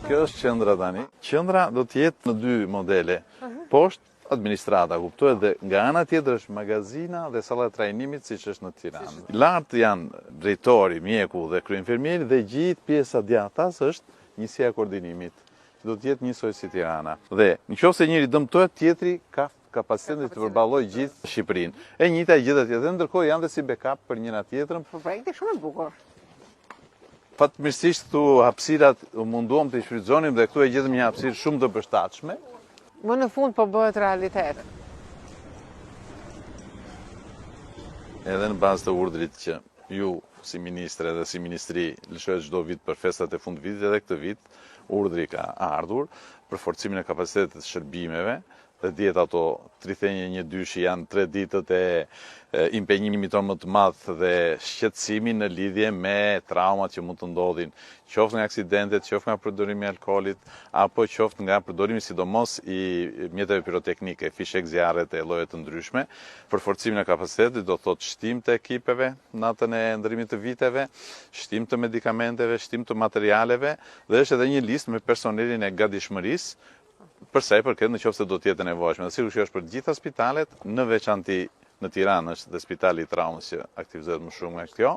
Kjo është qendra tani. Qendra do të jetë në dy modele. Poshtë administrata, kuptohet, dhe nga ana tjetër është magazina dhe salla e trajnimit siç është në Tiranë. Lart janë drejtori, mjeku dhe kryenfermieri dhe gjithë pjesa djathtas është njësia e koordinimit. Do të jetë njësoj si Tirana. Dhe nëse njëri dëmtohet, tjetri ka kapacitetin të përballojë gjithë Shqipërinë. E njëjta gjë tjetër, ndërkohë janë dhe si backup për njëra tjetrën. Projekti shumë i bukur. Fatmirësisht këtu hapësirat u munduam të i shfrytëzonim dhe këtu e gjetëm një hapësirë shumë të përshtatshme. Më në fund po bëhet realitet. Edhe në bazë të urdhrit që ju si ministre dhe si ministri lëshohet çdo vit për festat e fundvitit, edhe këtë vit urdhri ka ardhur për forcimin e kapacitetit të shërbimeve. Dhe dihet ato 31-2 janë 3 ditët e impenjimit tonë më të madh dhe shqetësimi në lidhje me traumat që mund të ndodhin, qoftë nga aksidentet, qoftë nga përdorimi i alkoolit, apo qoftë nga përdorimi sidomos i mjeteve piroteknike, fishek, zjarret e lloje të ndryshme. Për forcimin e kapacitetit do thotë shtim të ekipeve natën e ndërimit të viteve, shtim të medikamenteve, shtim të materialeve dhe është edhe një listë me personelin e gatishmërisë përsa i përket nëse do të jetë nevojshme. Dhe sigurisht kjo është për të gjitha spitalet, në veçanti në Tiranë është dhe spitali i traumës që aktivizohet më shumë nga kjo,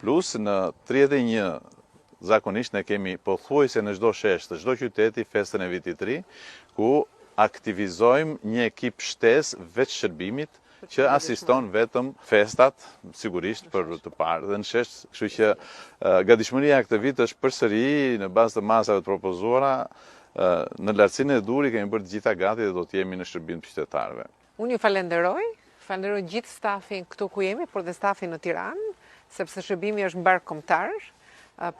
plus në 31 zakonisht ne kemi pothuajse në çdo shesh të çdo qyteti festën e vitit të ri, ku aktivizojmë një ekip shtesë veç shërbimit që asiston vetëm festat, sigurisht për të parë dhe në shesh, kështu që gatishmëria këtë vit është përsëri në bazë të masave të propozuara. Në lartësinë e Duri kemi bërë të gjitha gati dhe do të jemi në shërbim të qytetarëve. Unë ju falenderoj gjithë stafin këtu ku jemi, por dhe stafin në Tiranë, sepse shërbimi është mbar kombëtar,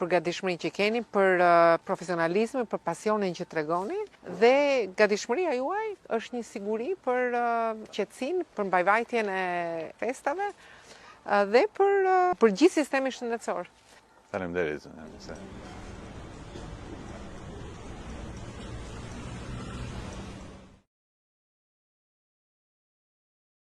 për gatishmërinë që keni, për profesionalizmin, për pasionin që tregoni, dhe gatishmëria juaj është një siguri për qetësinë, për mbajvajtjen e festave dhe për gjithë sistemin shëndetësor. Faleminderit.